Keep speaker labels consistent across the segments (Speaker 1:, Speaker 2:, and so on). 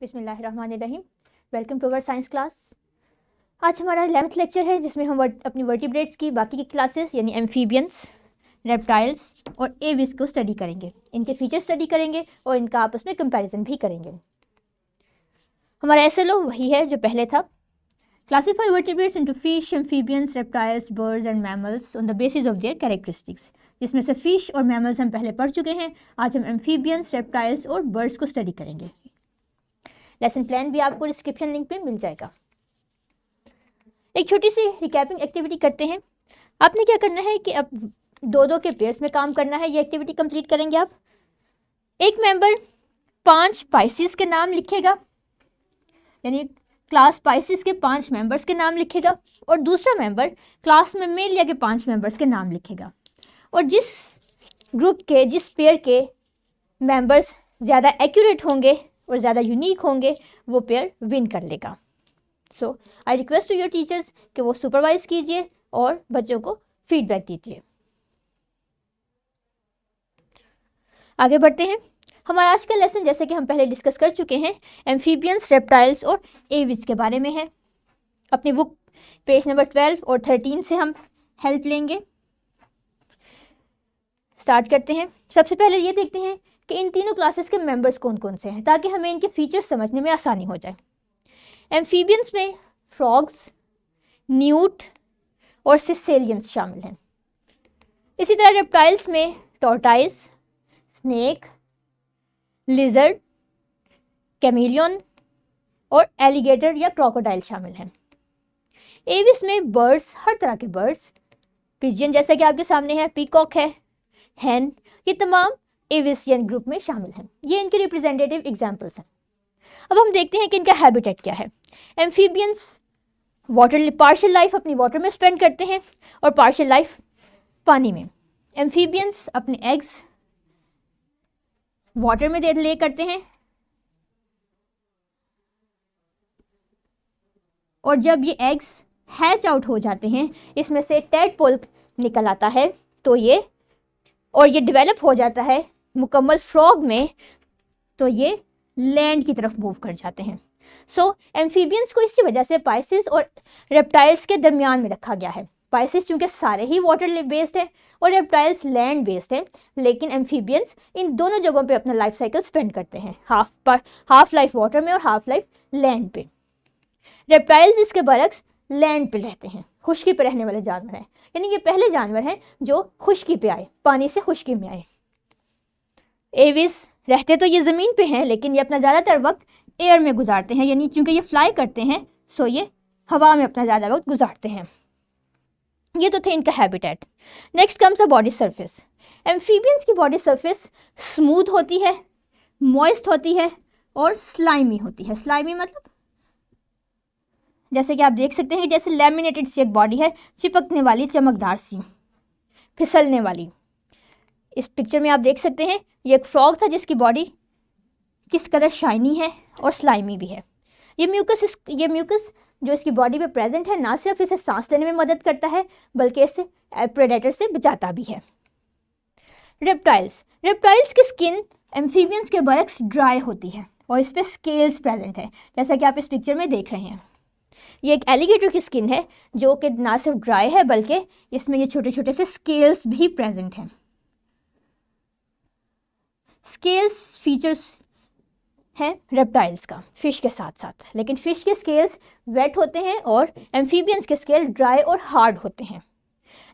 Speaker 1: बिस्मिल्लाहिर्रहमानिर्रहीम। Welcome to our science class. आज हमारा 11th लेक्चर है जिसमें हम अपनी वर्टिब्रेट्स की बाकी की क्लासेस यानी एम्फीबियंस, रेप्टाइल्स और एविस को स्टडी करेंगे। इनके फीचर स्टडी करेंगे और इनका आपस में कंपैरिजन भी करेंगे। हमारा एसएलओ वही है जो पहले था। Classify vertebrates into fish, amphibians, reptiles, birds and mammals on the basis of their characteristics, जिसमें से फिश और मैमल्स हम पहले पढ़ चुके हैं। आज हम एम्फीबियंस, रेप्टाइल्स और बर्ड्स को स्टडी करेंगे। लेसन प्लान भी आपको डिस्क्रिप्शन लिंक पे मिल जाएगा। एक छोटी सी रिकैपिंग एक्टिविटी करते हैं। आपने क्या करना है कि अब दो के पेयर्स में काम करना है। ये एक्टिविटी कंप्लीट करेंगे आप। एक मेंबर 5 स्पाइसेस के नाम लिखेगा, यानी क्लास स्पाइसेस के 5 मेंबर्स के नाम लिखेगा, और दूसरा मेंबर क्लास में मेलिया के 5 मेंबर्स के नाम लिखेगा। और जिस ग्रुप के, जिस पेयर के मेंबर्स ज़्यादा एक्यूरेट होंगे और ज़्यादा यूनिक होंगे, वो पेयर विन कर लेगा। So I request to your teachers कि वो सुपरवाइज कीजिए और बच्चों को फीडबैक दीजिए। आगे बढ़ते हैं। हमारा आज का लेसन, जैसे कि हम पहले डिस्कस कर चुके हैं, एम्फीबियंस, रेप्टाइल्स और एविस के बारे में है। अपनी बुक पेज नंबर 12 और 13 से हम हेल्प लेंगे। स्टार्ट करते हैं। सबसे पहले ये देखते हैं कि इन तीनों क्लासेस के मेंबर्स कौन कौन से हैं, ताकि हमें इनके फीचर्स समझने में आसानी हो जाए। एम्फीबियंस में फ्रॉग्स, न्यूट और सिसेलियंस शामिल हैं। इसी तरह रेप्टाइल्स में टॉर्टाइस, स्नेक, लिजर्ड, कैमेलियन और एलिगेटर या क्रोकोडाइल शामिल हैं। एविस में बर्ड्स, हर तरह के बर्ड्स, पिजियन जैसे कि आपके सामने है, पीकॉक है, हैन, ये तमाम एविसियन ग्रुप में शामिल हैं। ये इनके रिप्रेजेंटेटिव एग्जाम्पल्स हैं। अब हम देखते हैं कि इनका हैबिटेट क्या है। एम्फीबियंस वाटर, पार्शियल लाइफ अपनी वाटर में स्पेंड करते हैं और पार्शियल लाइफ पानी में। एम्फीबियंस अपने एग्स वाटर में ले करते हैं, और जब ये एग्स हैच आउट हो जाते हैं, इसमें से टेडपोल निकल आता है, तो ये डेवलप हो जाता है मुकम्मल फ्रॉग में, तो ये लैंड की तरफ मूव कर जाते हैं। सो एम्फीबियंस को इसी वजह से पाइसेस और रेप्टाइल्स के दरमियान में रखा गया है। पाइसेस चूँकि सारे ही वाटर बेस्ड है और रेप्टाइल्स लैंड बेस्ड है, लेकिन एम्फीबियंस इन दोनों जगहों पे अपना लाइफ साइकिल स्पेंड करते हैं, हाफ लाइफ वाटर में और हाफ लाइफ लैंड पे। रेप्टाइल्स, इसके बरक्स, लैंड पे रहते हैं, खुश्की पे रहने वाले जानवर हैं, यानी ये पहले जानवर हैं जो खुश्की पे आए, पानी से खुश्की में आए। एविस रहते तो ये ज़मीन पे हैं, लेकिन ये अपना ज़्यादातर वक्त एयर में गुजारते हैं, यानी क्योंकि ये फ्लाई करते हैं, सो ये हवा में अपना ज़्यादा वक्त गुजारते हैं। ये तो थे इनका habitat. Next comes the body surface. Amphibians की बॉडी सरफेस स्मूथ होती है, मॉइस्ट होती है और स्लाइमी होती है। स्लाइमी मतलब जैसे कि आप देख सकते हैं कि जैसे लैमिनेटेड सी एक बॉडी है, चिपकने वाली, चमकदार सी, फिसलने वाली। इस पिक्चर में आप देख सकते हैं ये एक फ्रॉग था जिसकी बॉडी किस कदर शाइनी है और स्लाइमी भी है। ये म्यूकस जो इसकी बॉडी पे प्रेजेंट है, ना सिर्फ इसे सांस लेने में मदद करता है, बल्कि इसे प्रेडेटर से बचाता भी है। रेप्टाइल्स की स्किन एम्फीबियंस के बरक्स ड्राई होती है और इस पर स्केल्स प्रेजेंट है, जैसा कि आप इस पिक्चर में देख रहे हैं। ये एक एलिगेटर की स्किन है जो कि ना सिर्फ ड्राई है, बल्कि इसमें ये छोटे छोटे से स्केल्स भी प्रेजेंट हैं। स्केल्स फीचर्स है रेप्टाइल्स का फिश के साथ साथ, लेकिन फिश के स्केल्स वेट होते हैं और एम्फीबियंस के स्केल ड्राई और हार्ड होते हैं।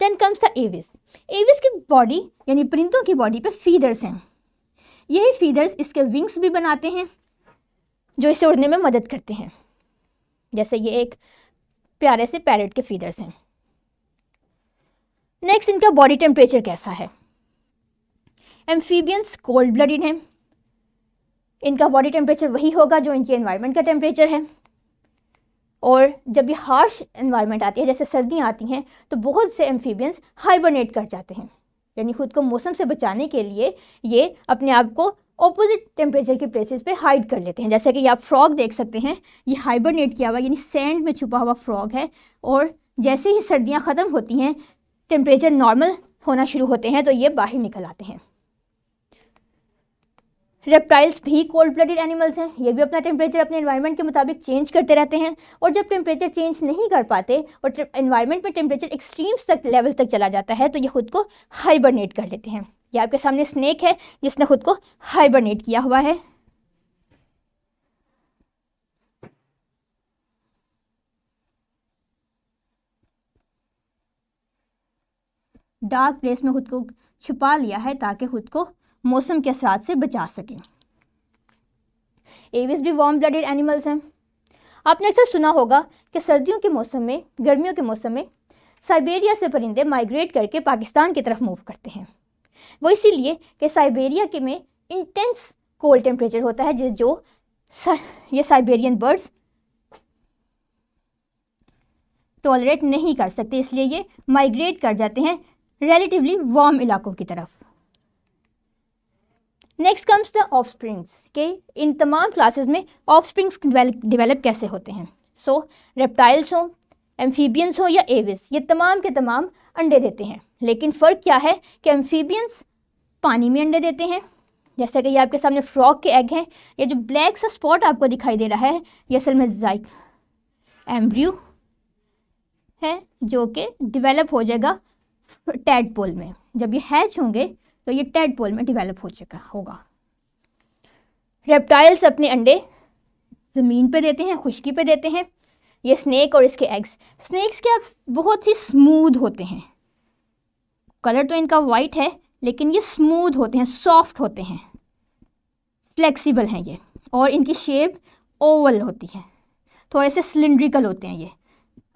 Speaker 1: Then comes the Aves. Aves की बॉडी यानी परिंदों की बॉडी पे फीदर्स हैं। यही फीदर्स इसके विंग्स भी बनाते हैं जो इसे उड़ने में मदद करते हैं, जैसे ये एक प्यारे से पैरेट के फीदर्स हैं। नेक्स्ट, इनका बॉडी टेम्परेचर कैसा है। एम्फीबियंस कोल्ड ब्लडेड हैं। इनका बॉडी टेम्परेचर वही होगा जो इनके एनवायरनमेंट का टेम्परेचर है, और जब ये हार्श एनवायरनमेंट आती है, जैसे सर्दियाँ आती हैं, तो बहुत से एम्फीबियंस हाइबरनेट कर जाते हैं, यानी खुद को मौसम से बचाने के लिए ये अपने आप को ऑपोजिट टेम्परेचर के प्लेसेस पे हाइड कर लेते हैं। जैसे कि आप फ्रॉग देख सकते हैं, ये हाइबरनेट किया हुआ यानी सैंड में छुपा हुआ फ्रॉग है, और जैसे ही सर्दियाँ ख़त्म होती हैं, टेम्परेचर नॉर्मल होना शुरू होते हैं, तो ये बाहर निकल आते हैं। रेप्टाइल्स भी कोल्ड ब्लडेड एनिमल्स हैं, ये भी अपना टेम्परेचर अपने एनवायरनमेंट के मुताबिक चेंज करते रहते हैं, और जब टेम्परेचर चेंज नहीं कर पाते और एनवायरनमेंट में टेम्परेचर एक्सट्रीम्स तक लेवल तक चला जाता है तो ये खुद को हाइबरनेट कर लेते हैं। ये आपके सामने स्नेक है जिसने खुद को हाइबरनेट किया हुआ है। डार्क प्लेस में खुद को छुपा लिया है ताकि खुद को मौसम के असरात से बचा सकें। एविस भी वार्म ब्लडेड एनिमल्स हैं। आपने अक्सर सुना होगा कि सर्दियों के मौसम में, गर्मियों के मौसम में साइबेरिया से परिंदे माइग्रेट करके पाकिस्तान की तरफ मूव करते हैं। वो इसीलिए कि साइबेरिया के में इंटेंस कोल्ड टेम्परेचर होता है जो ये साइबेरियन बर्ड्स टॉलरेट नहीं कर सकते, इसलिए ये माइग्रेट कर जाते हैं रिलेटिवली वार्म इलाकों की तरफ। नेक्स्ट कम्स द ऑफस्प्रिंग्स के इन तमाम क्लासेस में ऑफस्प्रिंग्स डेवलप कैसे होते हैं। सो रेप्टाइल्स हो, एम्फीबियंस हो या एविस, ये तमाम के तमाम अंडे देते हैं, लेकिन फ़र्क क्या है कि एम्फीबियंस पानी में अंडे देते हैं, जैसे कि ये आपके सामने फ्रॉग के एग हैं। ये जो ब्लैक सा स्पॉट आपको दिखाई दे रहा है ये असल में जाइक एम्ब्रियो है जो कि डेवलप हो जाएगा टैडपोल में। जब ये हैच होंगे तो ये टैडपोल में डेवलप हो चुका होगा। रेप्टाइल्स अपने अंडे ज़मीन पे देते हैं, खुश्की पे देते हैं। ये स्नेक और इसके एग्स, स्नेक्स के बहुत ही स्मूथ होते हैं, कलर तो इनका वाइट है लेकिन ये स्मूथ होते हैं, सॉफ्ट होते हैं, फ्लेक्सिबल हैं ये, और इनकी शेप ओवल होती है, थोड़े से सिलिंड्रिकल होते हैं। ये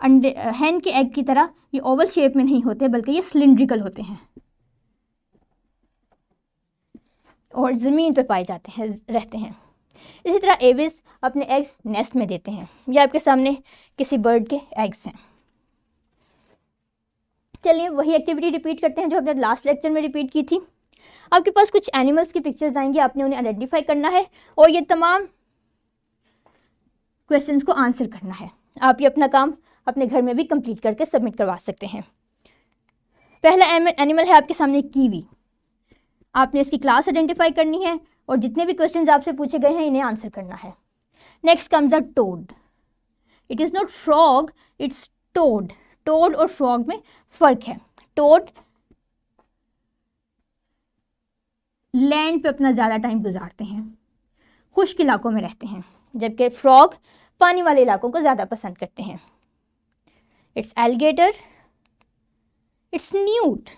Speaker 1: अंडे हैन के एग की तरह ये ओवल शेप में नहीं होते बल्कि ये सिलिंड्रिकल होते हैं और ज़मीन पे पाए जाते हैं, रहते हैं। इसी तरह एविस अपने एग्स नेस्ट में देते हैं। ये आपके सामने किसी बर्ड के एग्स हैं। चलिए वही एक्टिविटी रिपीट करते हैं जो हमने लास्ट लेक्चर में रिपीट की थी। आपके पास कुछ एनिमल्स की पिक्चर्स आएंगी, आपने उन्हें आइडेंटिफाई करना है और ये तमाम क्वेश्चंस को आंसर करना है। आप ये अपना काम अपने घर में भी कंप्लीट करके सबमिट करवा सकते हैं। पहला एनिमल है आपके सामने कीवी। आपने इसकी क्लास आइडेंटिफाई करनी है और जितने भी क्वेश्चंस आपसे पूछे गए हैं इन्हें आंसर करना है। Next comes the toad. It is not frog, it's toad. Toad और फ्रॉग में फ़र्क है। टोड लैंड पे अपना ज़्यादा टाइम गुजारते हैं, खुश्क इलाकों में रहते हैं, जबकि फ्रॉग पानी वाले इलाकों को ज़्यादा पसंद करते हैं। It's alligator, it's newt.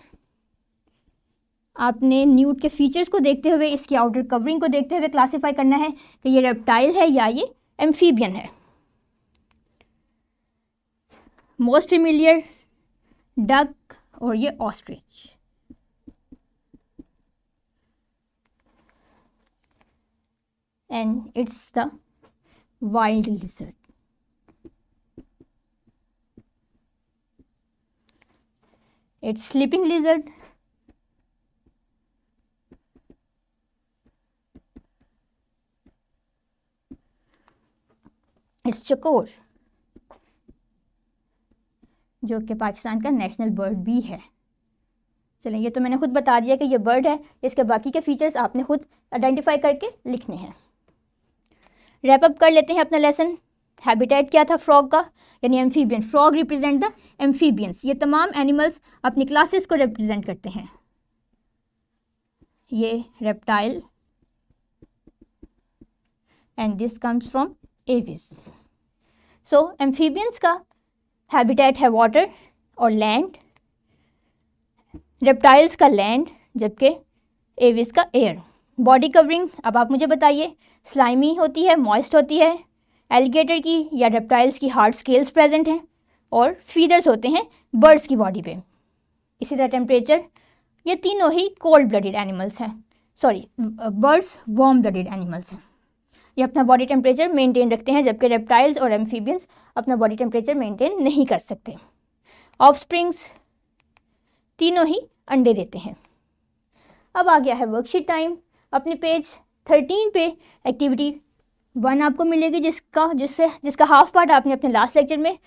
Speaker 1: आपने न्यूट के फीचर्स को देखते हुए, इसकी आउटर कवरिंग को देखते हुए क्लासीफाई करना है कि ये रेप्टाइल है या ये एम्फीबियन है। मोस्ट फेमिलियर डक और ये ostrich. And it's the wild lizard. It's sleeping lizard. It's चकोर जो कि पाकिस्तान का नेशनल बर्ड भी है। चलें, ये तो मैंने खुद बता दिया कि ये बर्ड है, इसके बाकी के फीचर्स आपने खुद आइडेंटिफाई करके लिखने हैं। रैप अप कर लेते हैं अपना लेसन। हैबिटेट क्या था फ्रॉग का, यानी amphibian. Frog represent the amphibians. ये तमाम एनिमल्स अपनी क्लासेस को रिप्रेजेंट करते हैं। ये reptile and this comes from Aves. So amphibians का हैबिटेट है वाटर और लैंड, रेप्टाइल्स का लैंड, जबकि एविस का एयर। बॉडी कवरिंग अब आप मुझे बताइए, स्लाइमी होती है, मॉइस्ट होती है। एलिगेटर की या रेप्टाइल्स की हार्ड स्केल्स प्रेजेंट हैं और फीदर्स होते हैं बर्ड्स की बॉडी पे। इसी तरह टेम्परेचर, ये तीनों ही कोल्ड ब्लडेड एनिमल्स हैं, sorry birds warm blooded animals हैं। ये अपना बॉडी टेम्परेचर मेंटेन रखते हैं, जबकि रेप्टाइल्स और एम्फीबियंस अपना बॉडी टेम्परेचर मेंटेन नहीं कर सकते। ऑफस्प्रिंग्स तीनों ही अंडे देते हैं। अब आ गया है वर्कशीट टाइम। अपने पेज 13 पे एक्टिविटी 1 आपको मिलेगी जिसका हाफ पार्ट आपने अपने लास्ट लेक्चर में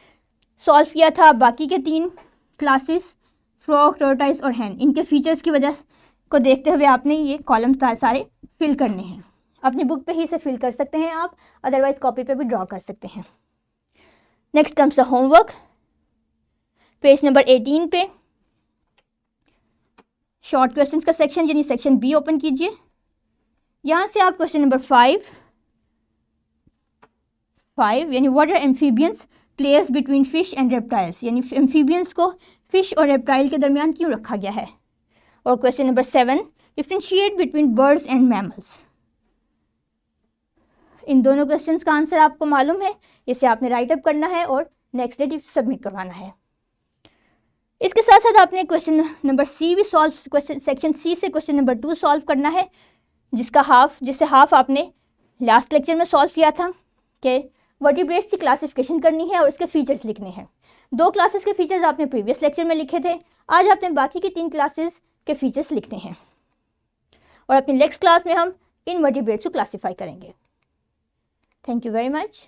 Speaker 1: सॉल्व किया था। बाकी के 3 क्लासेस फ्रॉग, टर्टाइस और हैन, इनके फीचर्स की वजह को देखते हुए आपने ये कॉलम सारे फिल करने हैं। अपनी बुक पे ही इसे फिल कर सकते हैं आप, अदरवाइज कॉपी पे भी ड्रॉ कर सकते हैं। Next comes the homework. Page number 18 पे शॉर्ट क्वेश्चंस का सेक्शन यानी सेक्शन बी ओपन कीजिए। यहाँ से आप क्वेश्चन नंबर 5 यानी what are amphibians players between fish and reptiles, यानी एम्फीबियंस को फिश और रेप्टाइल के दरमियान क्यों रखा गया है। और question number 7 differentiate between birds and mammals. इन दोनों क्वेश्चंस का आंसर आपको मालूम है, इसे आपने राइट अप करना है और नेक्स्ट डे सबमिट करवाना है। इसके साथ साथ आपने क्वेश्चन नंबर सी भी सॉल्व, क्वेश्चन सेक्शन सी से क्वेश्चन नंबर 2 सॉल्व करना है, जिससे हाफ आपने लास्ट लेक्चर में सॉल्व किया था कि वर्टिब्रेट्स की क्लासिफिकेशन करनी है और उसके फीचर्स लिखने हैं। 2 क्लासेस के फीचर्स आपने प्रीवियस लेक्चर में लिखे थे, आज आपने बाकी की 3 क्लासेस के फीचर्स लिखने हैं और अपनी नेक्स्ट क्लास में हम इन वर्टिब्रेट्स को क्लासीफाई करेंगे। Thank you very much.